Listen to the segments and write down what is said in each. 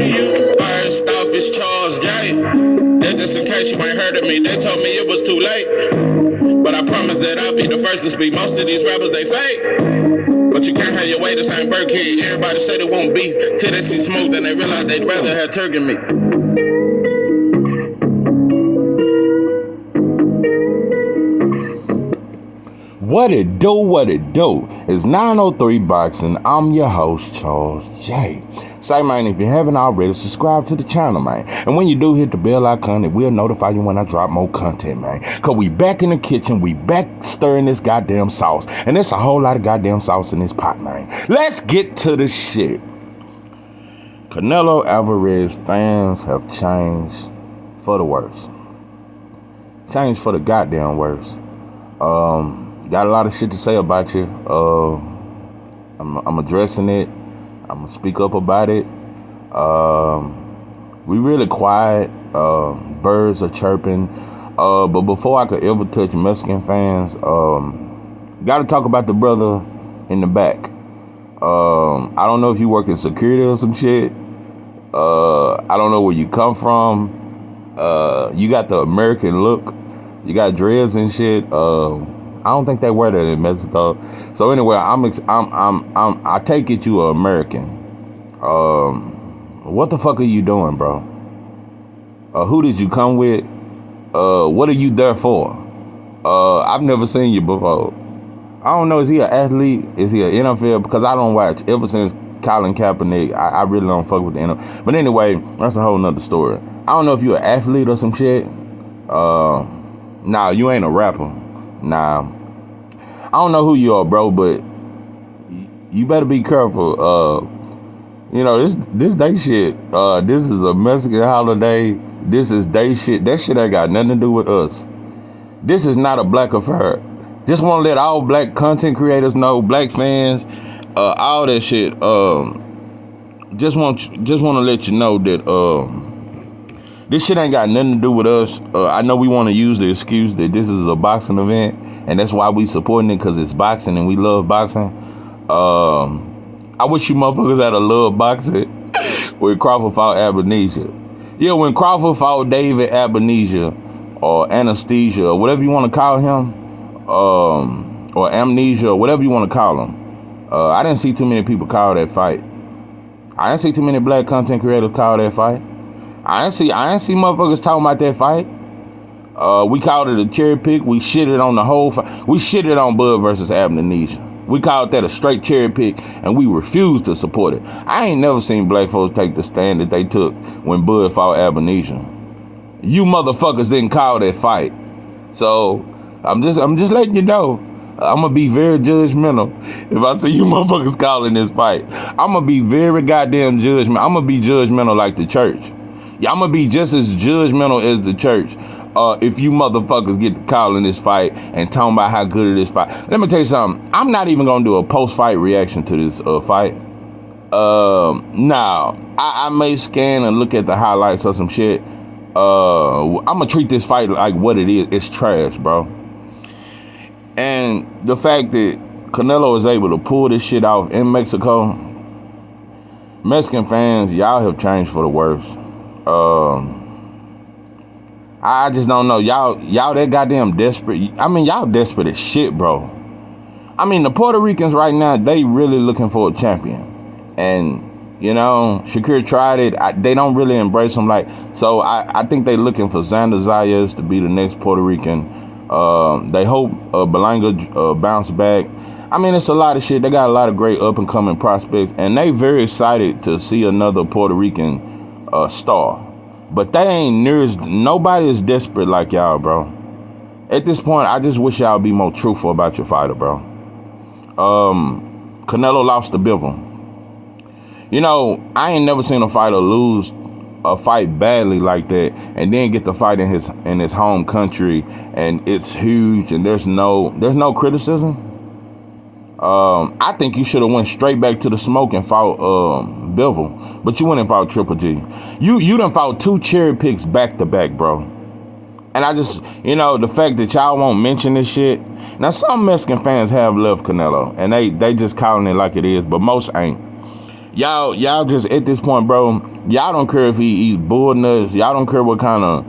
you. First off, it's Charles J. That just in case you ain't heard of me, they told me it was too late. But I promise that I'll be the first to speak. Most of these rappers, they fake. But you can't have your way, this ain't Burger King. Everybody say they won't beef till they see smoke, then they realize they'd rather have turkey meat. What it do? It's 903 Boxing. I'm your host, Charles J. Say, man, if you haven't already, subscribe to the channel, man. And when you do, hit the bell icon. It will notify you when I drop more content, man. Because we back in the kitchen. We back stirring this goddamn sauce. And there's a whole lot of goddamn sauce in this pot, man. Let's get to the shit. Canelo Alvarez fans have changed for the worse. Changed for the goddamn worse. Got a lot of shit to say about you. I'm addressing it. I'm gonna speak up about it. We really quiet. Birds are chirping. But before I could ever touch Mexican fans, gotta talk about the brother in the back. I don't know if you work in security or some shit. I don't know where you come from. You got the American look. You got dreads and shit. I don't think they wear that in Mexico. So anyway, I take it you are American. What the fuck are you doing, bro? Who did you come with? What are you there for? I've never seen you before. I don't know. Is he an athlete? Is he an NFL? Because I don't watch ever since Colin Kaepernick. I really don't fuck with the NFL. But anyway, that's a whole nother story. I don't know if you're an athlete or some shit. Nah, you ain't a rapper. Nah, I don't know who you are, bro, but you better be careful. You know, this day shit. This is a Mexican holiday. This is day shit. That shit ain't got nothing to do with us. This is not a black affair. Just want to let all black content creators know, black fans, all that shit. Just want to let you know that this shit ain't got nothing to do with us. I know we want to use the excuse that this is a boxing event, and that's why we supporting it, because it's boxing and we love boxing. I wish you motherfuckers had a love boxing when Crawford fought Abenesia. Yeah, when Crawford fought David Abenesia, or Anesthesia, or whatever you want to call him, or Amnesia, or whatever you want to call him. I didn't see too many people call that fight. I didn't see too many black content creators call that fight. I ain't see motherfuckers talking about that fight. We called it a cherry pick. We shitted on the whole fight. We shitted on Bud versus Amnesia. We called that a straight cherry pick, and we refused to support it. I ain't never seen black folks take the stand that they took when Bud fought Amnesia. You motherfuckers didn't call that fight. So I'm just letting you know. I'm gonna be very judgmental if I see you motherfuckers calling this fight. I'm gonna be very goddamn judgmental. I'm gonna be judgmental like the church. Yeah, I'm gonna be just as judgmental as the church if you motherfuckers get to calling this fight and talking about how good it is fight. Let me tell you something. I'm not even gonna do a post-fight reaction to this fight. Nah, I may scan and look at the highlights or some shit. I'm gonna treat this fight like what it is. It's trash, bro. And the fact that Canelo is able to pull this shit off in Mexico, Mexican fans, y'all have changed for the worse. I just don't know. Y'all that goddamn desperate. I mean, y'all desperate as shit, bro. I mean, the Puerto Ricans right now, they really looking for a champion. And, you know, Shakir tried it. They don't really embrace him like. So I think they looking for Xander Zayas to be the next Puerto Rican. They hope Belanga bounce back. I mean, it's a lot of shit. They got a lot of great up-and-coming prospects. And they very excited to see another Puerto Rican star. But they ain't near as, nobody is desperate like y'all, bro. At this point, I just wish y'all be more truthful about your fighter, bro. Canelo lost to Bivol. You know, I ain't never seen a fighter lose a fight badly like that and then get the fight in his home country, and it's huge and there's no criticism. I think you should have went straight back to the smoke and fought Bivol, but you went and fought Triple G. You done fought 2 cherry picks back to back, bro. And I just, you know, the fact that y'all won't mention this shit. Now, some Mexican fans have loved Canelo, and they just calling it like it is, but most ain't. Y'all just at this point, bro. Y'all don't care if he eats bull nuts. Y'all don't care what kind of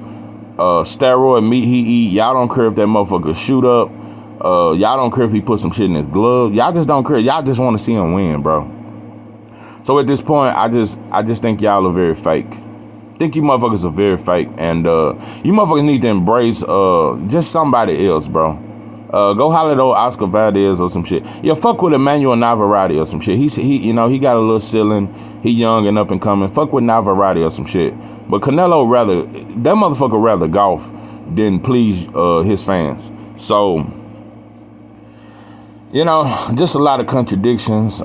steroid meat he eat. Y'all don't care if that motherfucker shoot up. Y'all don't care if he put some shit in his glove. Y'all just don't care. Y'all just want to see him win, bro. So at this point, I just think y'all are very fake. I think you motherfuckers are very fake, and you motherfuckers need to embrace just somebody else, bro. Go holler at old Oscar Valdez or some shit. Yeah, fuck with Emmanuel Navarrete or some shit. He got a little ceiling. He young and up and coming. Fuck with Navarrete or some shit. But Canelo that motherfucker rather golf than please his fans. So, just a lot of contradictions.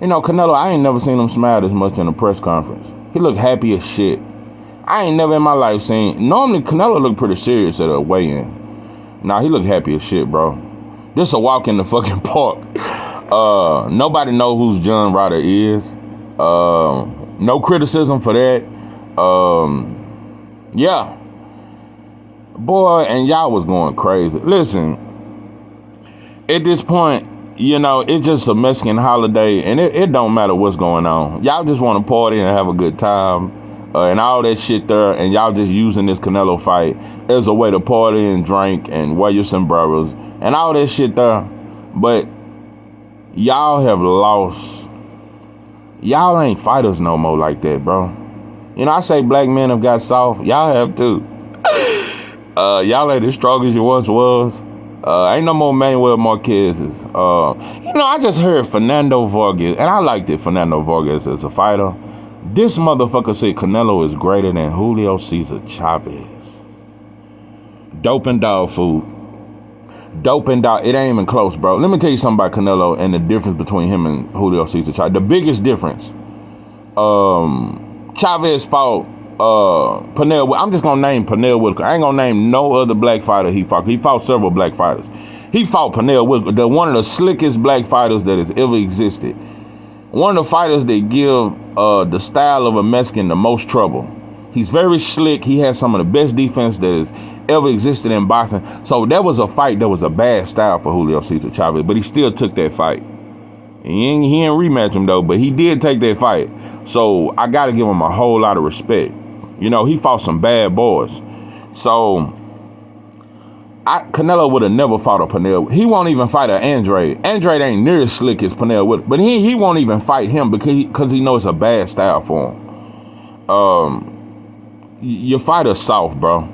Canelo, I ain't never seen him smile this much in a press conference. He looked happy as shit. I ain't never in my life seen. Normally, Canelo look pretty serious at a weigh-in. Nah, he look happy as shit, bro. This a walk in the fucking park. Nobody know who John Ryder is. No criticism for that. Yeah. Boy, and y'all was going crazy. Listen, at this point, it's just a Mexican holiday, and it don't matter what's going on. Y'all just want to party and have a good time, and all that shit there, and y'all just using this Canelo fight as a way to party and drink and wear your sombreros and all that shit there. But y'all have lost. Y'all ain't fighters no more like that, bro. I say black men have got soft. Y'all have too. Y'all ain't as strong as you once was. Ain't no more Manuel Marquez's. I just heard Fernando Vargas, and I liked it, Fernando Vargas as a fighter. This motherfucker said Canelo is greater than Julio Cesar Chavez. Dope and dog food. Dope and dog. It ain't even close, bro. Let me tell you something about Canelo and the difference between him and Julio Cesar Chavez. The biggest difference. Chavez fought Pernell. I'm just gonna name Pernell Whitaker. I ain't gonna name no other black fighter he fought. He fought several black fighters. He fought Pernell Whitaker, one of the slickest black fighters that has ever existed. One of the fighters that give the style of a Mexican the most trouble. He's very slick. He has some of the best defense that has ever existed in boxing. So that was a fight that was a bad style for Julio Cesar Chavez, but he still took that fight. He ain't rematch him though, but he did take that fight. So I gotta give him a whole lot of respect. He fought some bad boys. So Canelo would have never fought a Pernell. He won't even fight an Andrade. Andrade ain't near as slick as Pernell Whitaker, but he won't even fight him because he knows it's a bad style for him. Your fighter's soft, bro.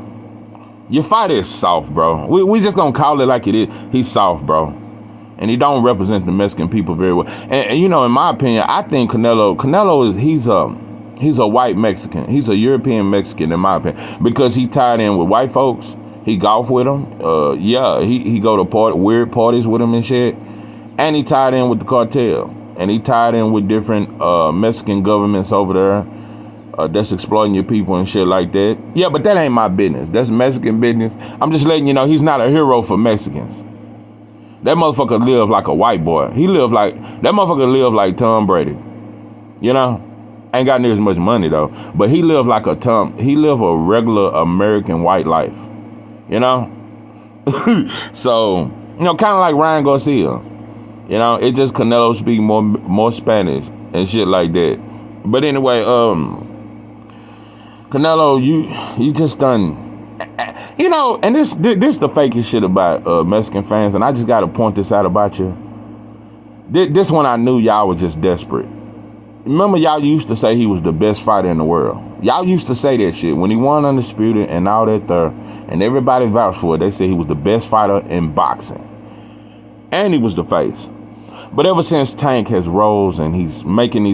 Your fighter is soft, bro. We just gonna call it like it is. He's soft, bro. And he don't represent the Mexican people very well. And in my opinion, I think Canelo is he's a white Mexican. He's a European Mexican in my opinion, because he tied in with white folks. He golf with them. He go to weird parties with them and shit. And he tied in with the cartel. And he tied in with different Mexican governments over there that's exploiting your people and shit like that. Yeah, but that ain't my business. That's Mexican business. I'm just letting you know he's not a hero for Mexicans. That motherfucker live like a white boy. That motherfucker live like Tom Brady. Ain't got near as much money though. But he live like a regular American white life. So, kind of like Ryan Garcia. It just Canelo speak more Spanish and shit like that. But anyway, Canelo, you just done, and this the fakest shit about Mexican fans, and I just gotta point this out about you. This one I knew y'all was just desperate. Remember y'all used to say he was the best fighter in the world. Y'all used to say that shit when he won Undisputed and all that there, and everybody vouched for it. They said he was the best fighter in boxing. And he was the face. But ever since Tank has rose and he's making doing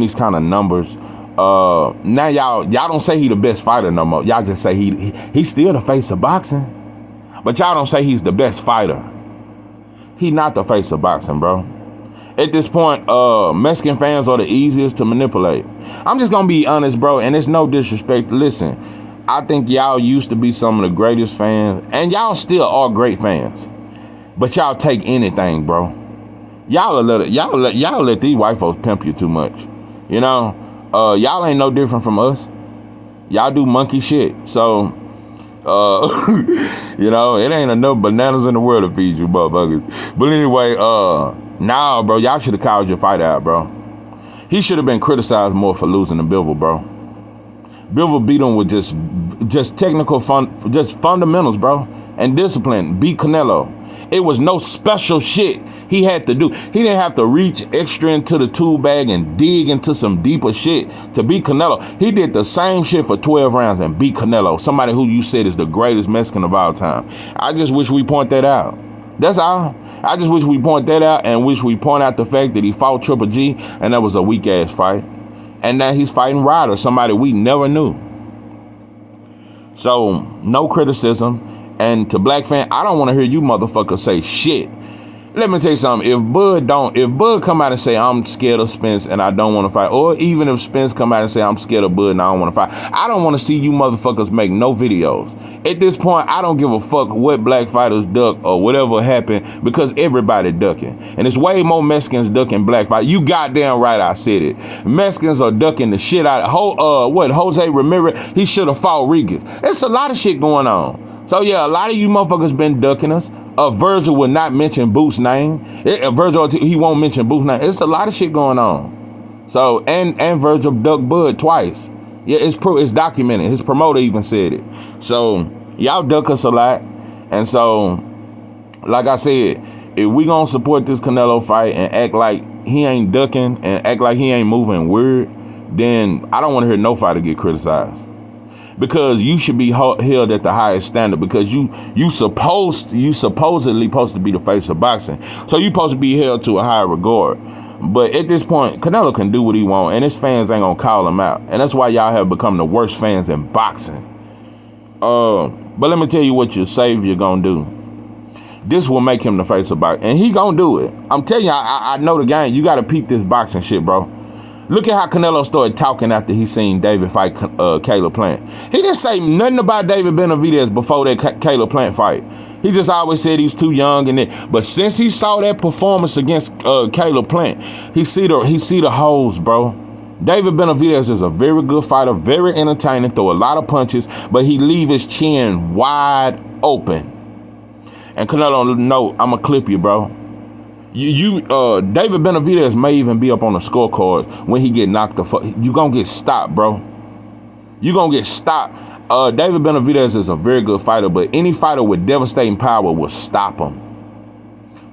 these kind of numbers, now y'all don't say he the best fighter no more. Y'all just say he's still the face of boxing. But y'all don't say he's the best fighter. He not the face of boxing, bro. At this point, Mexican fans are the easiest to manipulate. I'm just gonna be honest, bro, and it's no disrespect. Listen, I think y'all used to be some of the greatest fans, and y'all still are great fans. But y'all take anything, bro. Y'all let these white folks pimp you too much. Y'all ain't no different from us. Y'all do monkey shit. So, it ain't enough bananas in the world to feed you motherfuckers. But anyway, Nah, bro, y'all should have called your fight out, bro. He should have been criticized more for losing to Bivol, bro. Bivol beat him with just technical fundamentals, bro, and discipline. Beat Canelo. It was no special shit he had to do. He didn't have to reach extra into the tool bag and dig into some deeper shit to beat Canelo. He did the same shit for 12 rounds and beat Canelo, somebody who you said is the greatest Mexican of all time. I just wish we point that out. That's all. I just wish we point that out and wish we point out the fact that he fought Triple G and that was a weak ass fight. And now he's fighting Ryder, somebody we never knew. So, no criticism. And to Black Fan, I don't want to hear you motherfuckers say shit. Let me tell you something. If Bud come out and say I'm scared of Spence and I don't want to fight, or even if Spence come out and say I'm scared of Bud and I don't want to fight, I don't want to see you motherfuckers make no videos. At this point, I don't give a fuck what black fighters duck or whatever happened because everybody ducking. And it's way more Mexicans ducking black fighters. You goddamn right I said it. Mexicans are ducking the shit out of Jose Ramirez, he should have fought Regis. It's a lot of shit going on. So yeah, a lot of you motherfuckers been ducking us. Virgil will not mention Booth's name. Virgil, he won't mention Booth's name. It's a lot of shit going on. So, and Virgil ducked Bud twice. Yeah, it's documented. His promoter even said it. So, y'all duck us a lot. And so, like I said, if we gonna support this Canelo fight and act like he ain't ducking and act like he ain't moving weird, then I don't want to hear no fighter get criticized. Because you should be held at the highest standard because you supposedly supposed to be the face of boxing. So you supposed to be held to a higher regard. But at this point, Canelo can do what he want and his fans ain't gonna call him out. And that's why y'all have become the worst fans in boxing. But let me tell you what your savior gonna do. This will make him the face of boxing. And he gonna do it. I'm telling you, I know the game. You gotta peep this boxing shit, bro. Look at how Canelo started talking after he seen David fight Caleb Plant. He didn't say nothing about David Benavidez before that Caleb Plant fight. He just always said he was too young but since he saw that performance against Caleb Plant, he see the holes, bro. David Benavidez is a very good fighter, very entertaining, throw a lot of punches, but he leave his chin wide open. And Canelo, no, I'ma clip you, bro. David Benavidez may even be up on the scorecard when he get knocked the fuck. You gonna get stopped, bro. You gonna get stopped. David Benavidez is a very good fighter, but any fighter with devastating power will stop him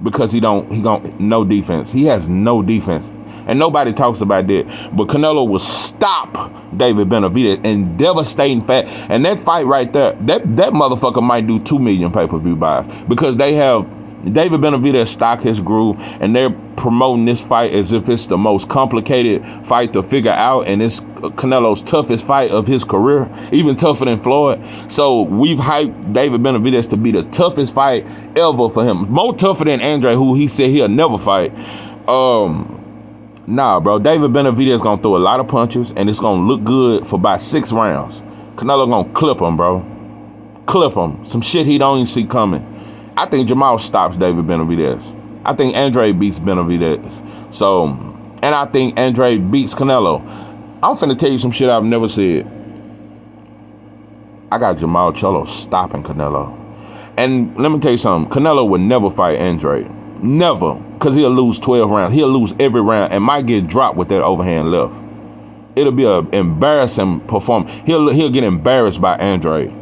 because he no defense. He has no defense, and nobody talks about that. But Canelo will stop David Benavidez in devastating fact, and that fight right there, that motherfucker might do 2 million pay-per-view buys because they have. David Benavidez stock his groove, and they're promoting this fight as if it's the most complicated fight to figure out, and it's Canelo's toughest fight of his career, even tougher than Floyd. So we've hyped David Benavidez to be the toughest fight ever for him, more tougher than Andre, who he said he'll never fight. Nah, bro, David Benavidez gonna throw a lot of punches, and it's gonna look good for about 6 rounds. Canelo gonna clip him, bro. Clip him. Some shit he don't even see coming. I think Jamal stops David Benavidez. I think Andre beats Benavidez. So, and I think Andre beats Canelo. I'm finna tell you some shit I've never said. I got Jamal Cholo stopping Canelo. And let me tell you something. Canelo would never fight Andre. Never. Because he'll lose 12 rounds. He'll lose every round and might get dropped with that overhand left. It'll be an embarrassing performance. He'll get embarrassed by Andre.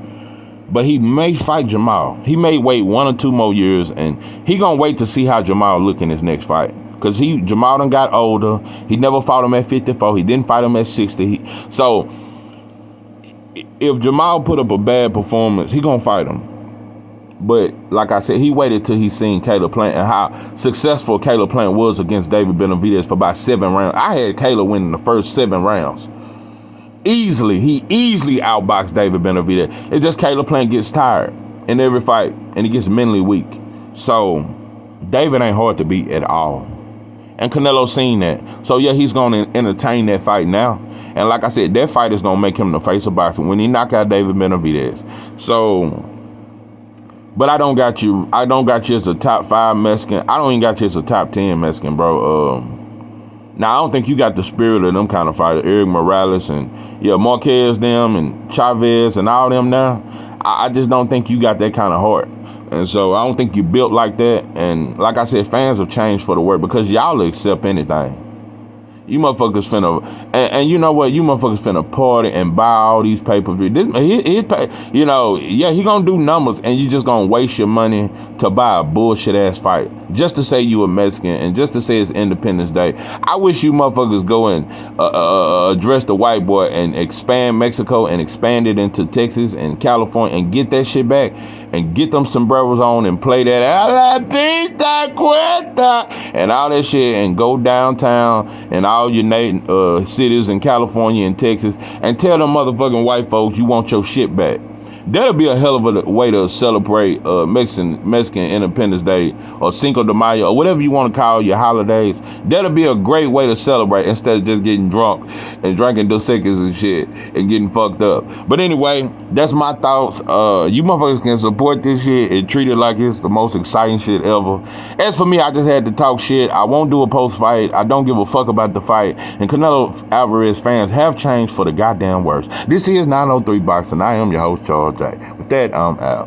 But he may fight Jamal. He may wait 1 or 2 more years, and he gonna wait to see how Jamal look in his next fight. Because Jamal done got older. He never fought him at 54. He didn't fight him at 60. So if Jamal put up a bad performance, he gonna fight him. But like I said, he waited till he seen Caleb Plant and how successful Caleb Plant was against David Benavidez for about 7 rounds. I had Caleb winning the first 7 rounds. Easily. He easily outboxed David Benavidez. It's just Caleb Plant gets tired in every fight and he gets mentally weak. So David ain't hard to beat at all. And Canelo seen that. So yeah, he's gonna entertain that fight now. And like I said, that fight is gonna make him the face of boxing when he knock out David Benavidez. So, but I don't got you as a top 5 Mexican. I don't even got you as a top 10 Mexican, bro. Now, I don't think you got the spirit of them kind of fighters, Eric Morales and, Marquez them and Chavez and all them now. I just don't think you got that kind of heart. And so I don't think you built like that. And like I said, fans have changed for the worse because y'all accept anything. You motherfuckers finna, and you know what? You motherfuckers finna party and buy all these pay-per-view. You know, yeah, he gonna do numbers, and you just gonna waste your money to buy a bullshit ass fight just to say you a Mexican and just to say it's Independence Day. I wish you motherfuckers go and address the white boy and expand Mexico and expand it into Texas and California and get that shit back and get them sombreros on and play that "A la pista cuenta" and all that shit and go downtown and all your cities in California and Texas and tell them motherfucking white folks you want your shit back. That'll be a hell of a way to celebrate Mexican Independence Day or Cinco de Mayo or whatever you want to call your holidays. That'll be a great way to celebrate instead of just getting drunk and drinking Dos Equis and shit and getting fucked up. But anyway, that's my thoughts. You motherfuckers can support this shit and treat it like it's the most exciting shit ever. As for me, I just had to talk shit. I won't do a post-fight. I don't give a fuck about the fight. And Canelo Alvarez fans have changed for the goddamn worse. This is 903 Boxing. I am your host, Charles J. With that, I'm out.